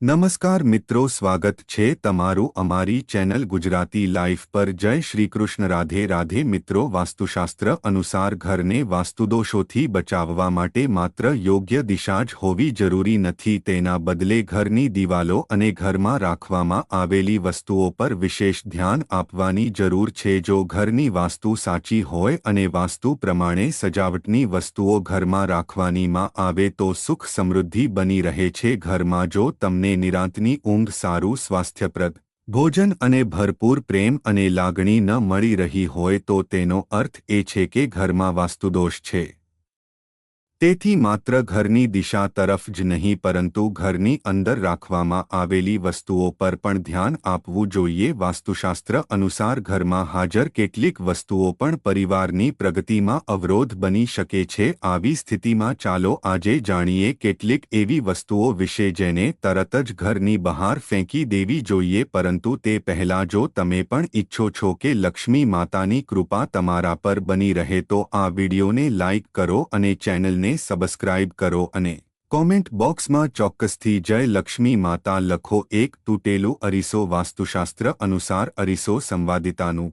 નમસ્કાર મિત્રો, સ્વાગત છે તમારું અમારી ચેનલ ગુજરાતી લાઈફ પર। જય શ્રી કૃષ્ણ, રાધે રાધે। મિત્રો, વાસ્તુશાસ્ત્ર અનુસાર ઘરને વાસ્તુદોષોથી બચાવવા માટે માત્ર યોગ્ય દિશા જ હોવી જરૂરી નથી, તેના બદલે ઘરની દિવાલો અને ઘરમાં રાખવામાં આવેલી વસ્તુઓ પર વિશેષ ધ્યાન આપવાની જરૂર છે। જો ઘરની વાસ્તુ સાચી હોય અને વાસ્તુ પ્રમાણે સજાવટની વસ્તુઓ ઘરમાં રાખવામાં આવે તો સુખ સમૃદ્ધિ બની રહે છે। ઘરમાં જો તમને નિરાંતની ઊંઘ, સારું સ્વાસ્થ્યપ્રદ ભોજન અને ભરપૂર પ્રેમ અને લાગણી ન મળી રહી હોય તો તેનો અર્થ એ છે કે ઘરમાં વાસ્તુદોષ છે। તેથી માત્ર ઘરની દિશા તરફ જ નહીં પરંતુ ઘરની અંદર રાખવામાં આવેલી વસ્તુઓ પર પણ ધ્યાન આપવું જોઈએ। વાસ્તુશાસ્ત્ર અનુસાર ઘરમાં હાજર કેટલીક વસ્તુઓ પણ પરિવારની પ્રગતિમાં અવરોધ બની શકે છે। આવી સ્થિતિમાં ચાલો આજે જાણીએ કેટલીક એવી વસ્તુઓ વિશે જેને તરત જ ઘરની બહાર ફેંકી દેવી જોઈએ, પરંતુ તે પહેલાં જો તમે પણ ઈચ્છો છો કે લક્ષ્મી માતાની કૃપા તમારા પર બની રહે તો આ વિડીયોને લાઇક કરો અને ચેનલને સબસ્ક્રાઇબ કરો અને કોમેન્ટ બોક્સમાં ચોક્કસથી જય લક્ષ્મી માતા લખો। એક તૂટેલું અરીસો વાસ્તુશાસ્ત્ર અનુસાર અરીસો સંવાદિતાનું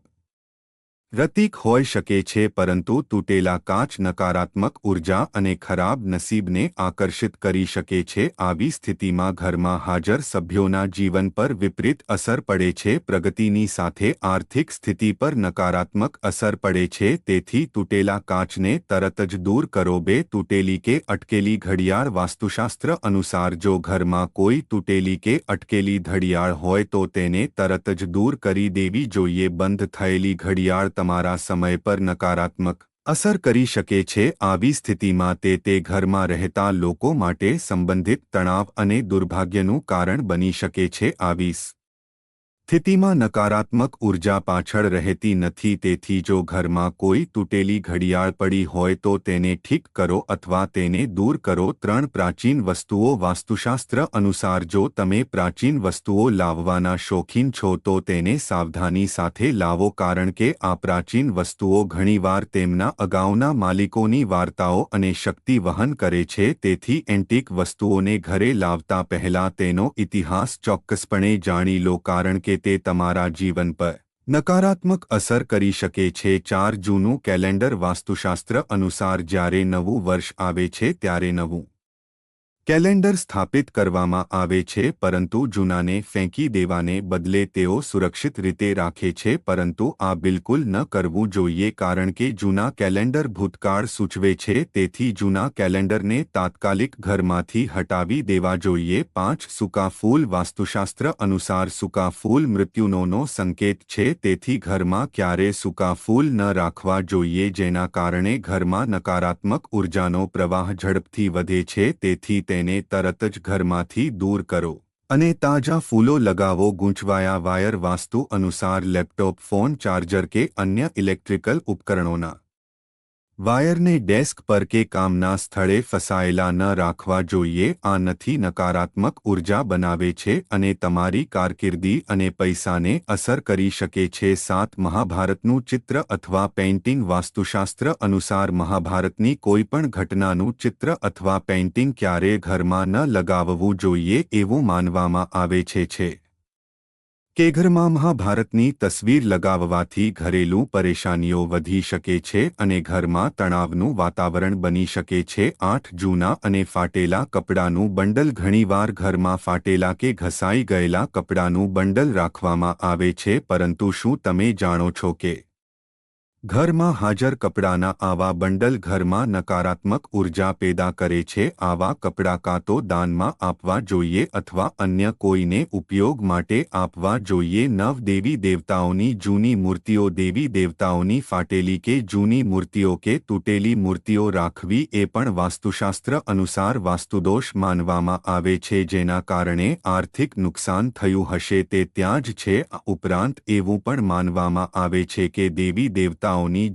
પ્રતીક હોઈ શકે છે, પરંતુ તૂટેલા કાચ નકારાત્મક ઉર્જા અને ખરાબ નસીબને આકર્ષિત કરી શકે છે। આવી સ્થિતિમાં ઘરમાં હાજર સભ્યોના જીવન પર વિપરીત અસર પડે છે, પ્રગતિની સાથે આર્થિક સ્થિતિ પર નકારાત્મક અસર પડે છે। તેથી તૂટેલા કાચને તરત જ દૂર કરો। બે તૂટેલી કે અટકેલી ઘડિયાળ વાસ્તુશાસ્ત્ર અનુસાર જો ઘરમાં કોઈ તૂટેલી કે અટકેલી ઘડિયાળ હોય તો તેને તરત જ દૂર કરી દેવી જોઈએ। બંધ થયેલી ઘડિયાળ તમારા સમય પર નકારાત્મક અસર કરી શકે છે। આવી સ્થિતિમાં તે ઘરમાં રહેતા લોકો માટે સંબંધિત તણાવ અને દુર્ભાગ્યનું કારણ બની શકે છે। આવી સ્થિતિમાં નકારાત્મક ઉર્જા પાછળ રહેતી નથી, તેથી જો ઘરમાં કોઈ તૂટેલી ઘડિયાળ પડી હોય તો તેને ઠીક કરો અથવા તેને દૂર કરો। 3 પ્રાચીન વસ્તુઓ વાસ્તુશાસ્ત્ર અનુસાર જો તમે પ્રાચીન વસ્તુઓ લાવવાના શોખીન છો તો તેને સાવધાની સાથે લાવો, કારણ કે આ પ્રાચીન વસ્તુઓ ઘણીવાર તેમના અગાઉના માલિકોની વાર્તાઓ અને શક્તિ વહન કરે છે। તેથી એન્ટિક વસ્તુઓને ઘરે લાવતા પહેલા તેનો ઇતિહાસ ચોક્કસપણે જાણી લો, કારણ કે તે તમારા જીવન પર નકારાત્મક અસર કરી શકે છે। 4 જૂનું કેલેન્ડર વાસ્તુશાસ્ત્ર અનુસાર જ્યારે નવું વર્ષ આવે છે ત્યારે નવું કેલેન્ડર સ્થાપિત કરવામાં આવે છે, પરંતુ જૂનાને ફેંકી દેવાને બદલે તેઓ સુરક્ષિત રીતે રાખે છે। પરંતુ આ બિલકુલ ન કરવું જોઈએ, કારણ કે જૂના કેલેન્ડર ભૂતકાળ સૂચવે છે, તેથી જૂના કેલેન્ડરને તાત્કાલિક ઘરમાંથી હટાવી દેવા જોઈએ। 5 સૂકા ફૂલ વાસ્તુશાસ્ત્ર અનુસાર સૂકા ફૂલ મૃત્યુનો સંકેત છે, તેથી ઘરમાં ક્યારેય સૂકા ફૂલ ન રાખવા જોઈએ, જેના કારણે ઘરમાં નકારાત્મક ઉર્જાનો પ્રવાહ ઝડપથી વધે છે। તેથી તેને તરત જ ઘરમાંથી દૂર કરો અને તાજા ફૂલો લગાવો। ગૂંચવાયા વાયર વાસ્તુ અનુસાર લેપટોપ, ફોન, ચાર્જર કે અન્ય ઇલેક્ટ્રિકલ ઉપકરણોના વાયરને ડેસ્ક પર કે કામના સ્થળે ફસાયેલા ન રાખવા જોઈએ। આ નથી નકારાત્મક ઉર્જા બનાવે છે અને તમારી કારકિર્દી અને પૈસાને અસર કરી શકે છે। 7 મહાભારતનું ચિત્ર અથવા પેઇન્ટિંગ વાસ્તુશાસ્ત્ર અનુસાર મહાભારતની કોઈપણ ઘટનાનું ચિત્ર અથવા પેઇન્ટિંગ ક્યારેય ઘરમાં ન લગાવવું જોઈએ। એવું માનવામાં આવે છે કે ઘરમાં મહાભારતની તસવીર લગાવવાથી ઘરેલું પરેશાનીઓ વધી શકે છે અને ઘરમાં તણાવનું વાતાવરણ બની શકે છે। 8 જૂના અને ફાટેલા કપડાનું બંડલ ઘણીવાર ઘરમાં ફાટેલા કે ઘસાઈ ગયેલા કપડાનું બંડલ રાખવામાં આવે છે, પરંતુ શું તમે જાણો છો કે ઘરમાં હાજર કપડાના આવા બંડલ ઘરમાં નકારાત્મક ઉર્જા પેદા કરે છે? આવા કપડાં કાં તો દાનમાં આપવા જોઈએ અથવા અન્ય કોઈને ઉપયોગ માટે આપવા જોઈએ। 9 દેવી દેવતાઓની જૂની મૂર્તિઓ દેવી દેવતાઓની ફાટેલી કે જૂની મૂર્તિઓ કે તૂટેલી મૂર્તિઓ રાખવી એ પણ વાસ્તુશાસ્ત્ર અનુસાર વાસ્તુદોષ માનવામાં આવે છે, જેના કારણે આર્થિક નુકસાન થયું હશે તે ત્યાં જ છે। આ ઉપરાંત એવું પણ માનવામાં આવે છે કે દેવી દેવતાઓની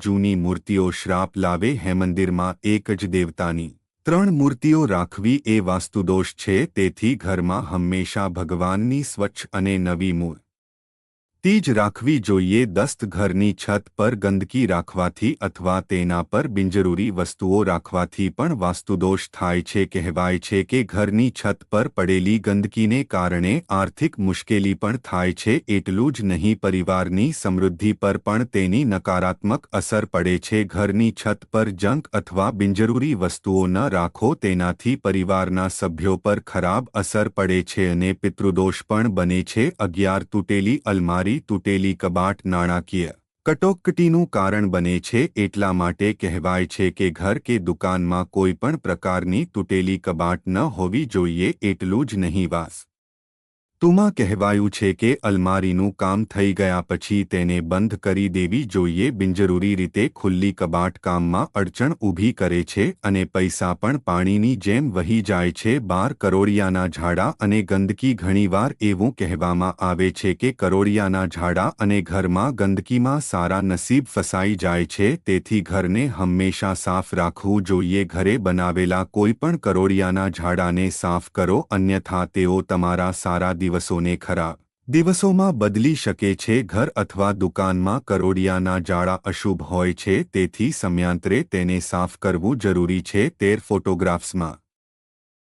જૂની મૂર્તિઓ શ્રાપ લાવે છે। મંદિરમાં એક જ દેવતાની 3 મૂર્તિઓ રાખવી એ વાસ્તુદોષ છે, તેથી ઘરમાં હંમેશા ભગવાનની સ્વચ્છ અને નવી મૂર્તિ તીજ રાખવી જોઈએ। દસ્ત ઘરની છત પર ગંદકી રાખવાથી અથવા તેના પર બિનજરૂરી વસ્તુઓ રાખવાથી પણ વાસ્તુદોષ થાય છે। કહેવાય છે કે ઘરની છત પર પડેલી ગંદકીને કારણે આર્થિક મુશ્કેલી પણ થાય છે। એટલું જ નહીં, પરિવારની સમૃદ્ધિ પર પણ તેની નકારાત્મક અસર પડે છે। ઘરની છત પર જંક અથવા બિનજરૂરી વસ્તુઓ ન રાખો, તેનાથી પરિવારના સભ્યો પર ખરાબ અસર પડે છે અને પિતૃદોષ પણ બને છે। 11 તૂટેલી અલમારી, તૂટેલી કબાટ નાણાકીય કટોકટીનું કારણ બને છે। એટલા માટે કહેવાય છે કે ઘર કે દુકાનમાં કોઈ પણ પ્રકારની તૂટેલી કબાટ ન હોવી જોઈએ। એટલું જ નહીં, વાસ્તુમાં કહેવાયું છે કે અલમારીનું કામ થઈ ગયા પછી તેને બંધ કરી દેવી જોઈએ। બિનજરૂરી રીતે ખુલ્લી કબાટ કામમાં અડચણ ઊભી કરે છે અને પૈસા પણ પાણીની જેમ વહી જાય છે। 12 કરોળિયાના ઝાડા અને ગંદકી, ઘણીવાર એવું કહેવામાં આવે છે કે કરોળિયાના ઝાડા અને ઘરમાં ગંદકીમાં સારા નસીબ ફસાઈ જાય છે। તેથી ઘરને હંમેશા સાફ રાખવું જોઈએ। ઘરે બનાવેલા કોઈપણ કરોળિયાના ઝાડાને સાફ કરો, અન્યથા તેઓ તમારા સારા દિવસોને ખરાબ દિવસોમાં બદલી શકે છે। ઘર અથવા દુકાનમાં કરોળિયાના જાળા અશુભ હોય છે, તેથી સમયાંતરે તેને સાફ કરવું જરૂરી છે। 13 ફોટોગ્રાફ્સમાં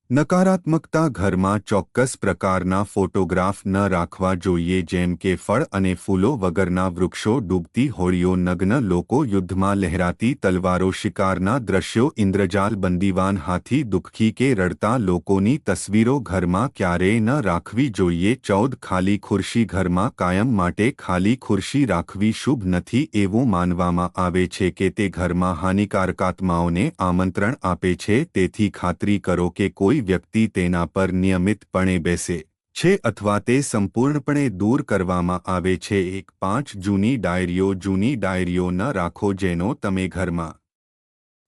નકારાત્મકતા, ઘરમાં ચોક્કસ પ્રકારના ફોટોગ્રાફ ન રાખવા જોઈએ, જેમ કે ફળ અને ફૂલો વગરના વૃક્ષો, ડૂબતી હોડીઓ, નગ્ન લોકો, યુદ્ધમાં લહેરાતી તલવારો, શિકારના દ્રશ્યો, ઇન્દ્રજાલ, બંદીવાન હાથી, દુઃખી કે રડતા લોકોની તસવીરો ઘરમાં ક્યારેય ન રાખવી જોઈએ। 14 ખાલી ખુરશી, ઘરમાં કાયમ માટે ખાલી ખુરશી રાખવી શુભ નથી। એવું માનવામાં આવે છે કે તે ઘરમાં હાનિકારક આત્માઓને આમંત્રણ આપે છે, તેથી ખાતરી કરો કે કોઈ વ્યક્તિ તેના પર નિયમિતપણે બેસે છે અથવા તે સંપૂર્ણપણે દૂર કરવામાં આવે છે। 5 જૂની ડાયરીઓ, જૂની ડાયરીઓ ન રાખો જેનો તમે ઘરમાં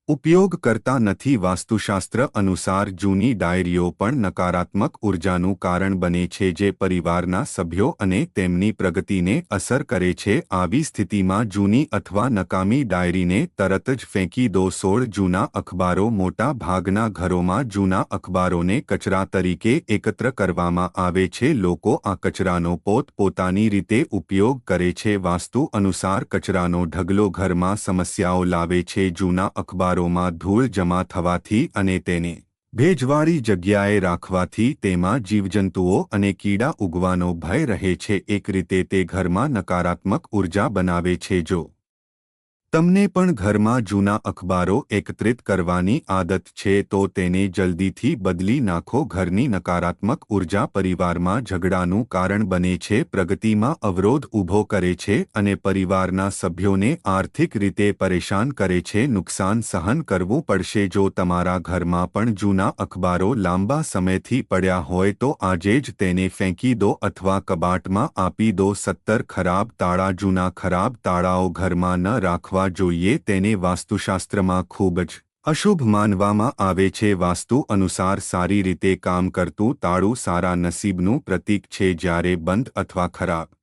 ઉપયોગ કરતા નથી। વાસ્તુશાસ્ત્ર અનુસાર જૂની ડાયરીઓ પણ નકારાત્મક ઉર્જાનું કારણ બને છે, જે પરિવારના સભ્યો અને તેમની પ્રગતિને અસર કરે છે। આવી સ્થિતિમાં જૂની અથવા નકામી ડાયરીને તરત જ ફેંકી દો। 16 જૂના અખબારો, મોટા ભાગના ઘરોમાં જૂના અખબારોને કચરા તરીકે એકત્ર કરવામાં આવે છે। લોકો આ કચરાનો પોતપોતાની રીતે ઉપયોગ કરે છે। વાસ્તુ અનુસાર કચરાનો ઢગલો ઘરમાં સમસ્યાઓ લાવે છે। જૂના અખબારો માં ધૂળ જમા થવાથી અને તેને ભેજવાળી જગ્યાએ રાખવાથી તેમાં જીવજંતુઓ અને કીડા ઉગવાનો ભય રહે છે। એક રીતે તે ઘરમાં નકારાત્મક ઉર્જા બનાવે છે। જો તમને પણ ઘરમાં જૂના અખબારો એકત્રિત કરવાની આદત છે તો તેને જલ્દીથી બદલી નાખો। ઘરની નકારાત્મક ઉર્જા પરિવારમાં ઝઘડાનું કારણ બને છે, પ્રગતિમાં અવરોધ ઊભો કરે છે અને પરિવારના સભ્યોને આર્થિક રીતે પરેશાન કરે છે। નુકસાન સહન કરવું પડશે। જો તમારા ઘરમાં પણ જૂના અખબારો લાંબા સમયથી પડ્યા હોય તો આજે જ તેને ફેંકી દો અથવા કબાટમાં આપી દો। 17 ખરાબ તાળા, જૂના ખરાબ તાળાઓ ઘરમાં ન રાખવા જોઈએ, તેને વાસ્તુશાસ્ત્રમાં ખૂબ જ અશુભ માનવામાં આવે છે। વાસ્તુ અનુસાર સારી રીતે કામ કરતું તાળું સારા નસીબનું પ્રતીક છે, જ્યારે બંધ અથવા ખરાબ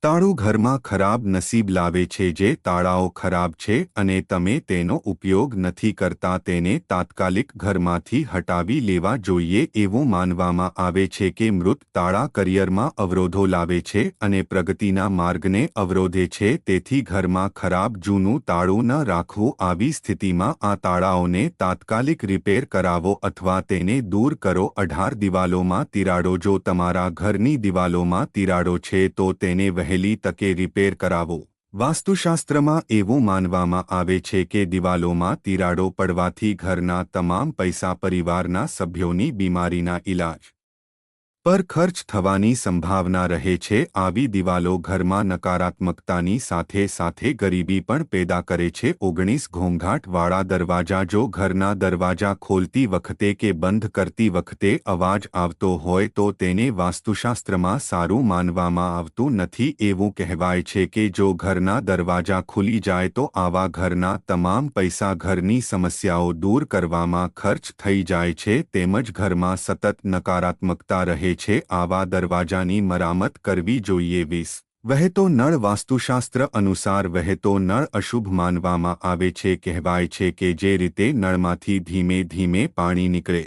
તાળું ઘરમાં ખરાબ નસીબ લાવે છે। જે તાળાઓ ખરાબ છે અને તમે તેનો ઉપયોગ નથી કરતા, તેને તાત્કાલિક ઘરમાંથી હટાવી લેવા જોઈએ। એવું માનવામાં આવે છે કે મૃત તાળા કરિયરમાં અવરોધો લાવે છે અને પ્રગતિના માર્ગને અવરોધે છે, તેથી ઘરમાં ખરાબ જૂનું તાળું ન રાખવું। આવી સ્થિતિમાં આ તાળાઓને તાત્કાલિક રિપેર કરાવો અથવા તેને દૂર કરો। 18 દિવાલોમાં તિરાડો, જો તમારા ઘરની દિવાલોમાં તિરાડો છે તો તેને વહેલી તકે રિપેર કરાવો। વાસ્તુશાસ્ત્રમાં એવું માનવામાં આવે છે કે દિવાલોમાં તિરાડો પડવાથી ઘરના તમામ પૈસા પરિવારના સભ્યોની બીમારીના ઇલાજ પર ખર્ચ થવાની સંભાવના રહે છે। આવી દિવાલો ઘરમાં નકારાત્મકતાની સાથે સાથે ગરીબી પણ પેદા કરે છે। 19 ઘોંઘાટવાળા દરવાજા, જો ઘરના દરવાજા ખોલતી વખતે કે બંધ કરતી વખતે અવાજ આવતો હોય તો તેને વાસ્તુશાસ્ત્રમાં સારું માનવામાં આવતું નથી। એવું કહેવાય છે કે જો ઘરના દરવાજા ખુલી જાય તો આવા ઘરના તમામ પૈસા ઘરની સમસ્યાઓ દૂર કરવામાં ખર્ચ થઈ જાય છે, તેમજ ઘરમાં સતત નકારાત્મકતા રહે છે। આવા દરવાજાની મરામત કરવી જોઈએ। 20 વહેતો નળ, વાસ્તુશાસ્ત્ર અનુસાર વહેતો નળ અશુભ માનવામાં આવે છે। કહેવાય છે કે જે રીતે નળમાંથી ધીમે ધીમે પાણી નીકળે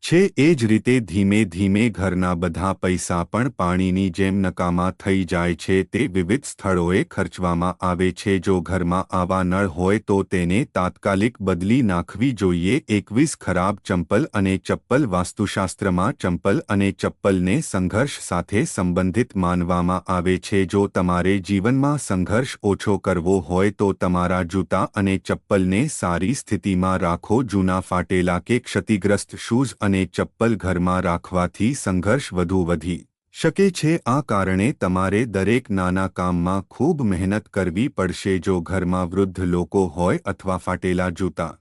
છે એ જ રીતે ધીમે ધીમે ઘરના બધા પૈસા પણ પાણીની જેમ નકામા થઈ જાય છે. તે વિવિધ સ્થળોએ ખર્ચવામાં આવે છે. જો ઘરમાં આવા નળ હોય તો તેને તાત્કાલિક બદલી નાખવી જોઈએ. 21 ખરાબ ચંપલ અને ચપ્પલ. વાસ્તુશાસ્ત્રમાં ચંપલ અને ચપ્પલને સંઘર્ષ સાથે સંબંધિત માનવામાં આવે છે. જો તમારે જીવનમાં સંઘર્ષ ઓછો કરવો હોય તો તમારા જૂતા અને ચપ્પલને સારી સ્થિતિમાં રાખો. જૂના, ફાટેલા કે ક્ષતિગ્રસ્ત શૂઝ અને ચપ્પલ ઘરમાં રાખવાથી સંઘર્ષ વધુ વધી શકે છે. આ કારણે તમારે દરેક નાના કામમાં ખૂબ મહેનત કરવી પડશે. જો ઘરમાં વૃદ્ધ લોકો હોય અથવા ફાટેલા જૂતા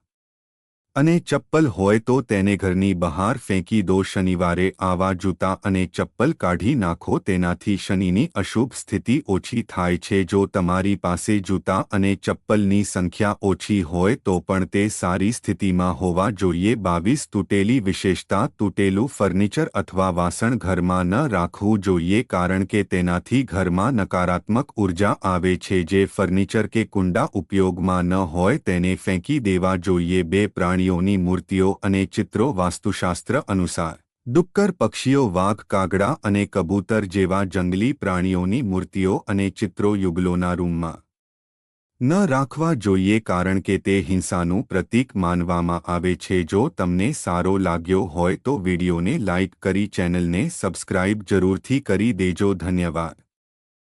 અને ચપ્પલ હોય તો તેને ઘરની બહાર ફેંકી દો. શનિવારે આવા જૂતા અને ચપ્પલ કાઢી નાખો. તેનાથી શનિની અશુભ સ્થિતિ ઓછી થાય છે. જો તમારી પાસે જૂતા અને ચપ્પલની સંખ્યા ઓછી હોય તો પણ તે સારી સ્થિતિમાં હોવા જોઈએ. 22 તૂટેલી વિશેષતા. તૂટેલું ફર્નિચર અથવા વાસણ ઘરમાં ન રાખવું જોઈએ કારણ કે તેનાથી ઘરમાં નકારાત્મક ઉર્જા આવે છે. જે ફર્નિચર કે કુંડા ઉપયોગમાં ન હોય તેને ફેંકી દેવા જોઈએ. 2 પ્રાણીઓની મૂર્તિઓ અને ચિત્રો. વાસ્તુશાસ્ત્ર અનુસાર ડુક્કર, પક્ષીઓ, વાઘ, કાગડા અને કબૂતર જેવા જંગલી પ્રાણીઓની મૂર્તિઓ અને ચિત્રો યુગલોના રૂમમાં ન રાખવા જોઈએ કારણ કે તે હિંસાનું પ્રતીક માનવામાં આવે છે. જો તમને સારો લાગ્યો હોય તો વિડીયોને લાઇક કરી ચેનલને સબસ્ક્રાઇબ જરૂરથી કરી દેજો. ધન્યવાદ.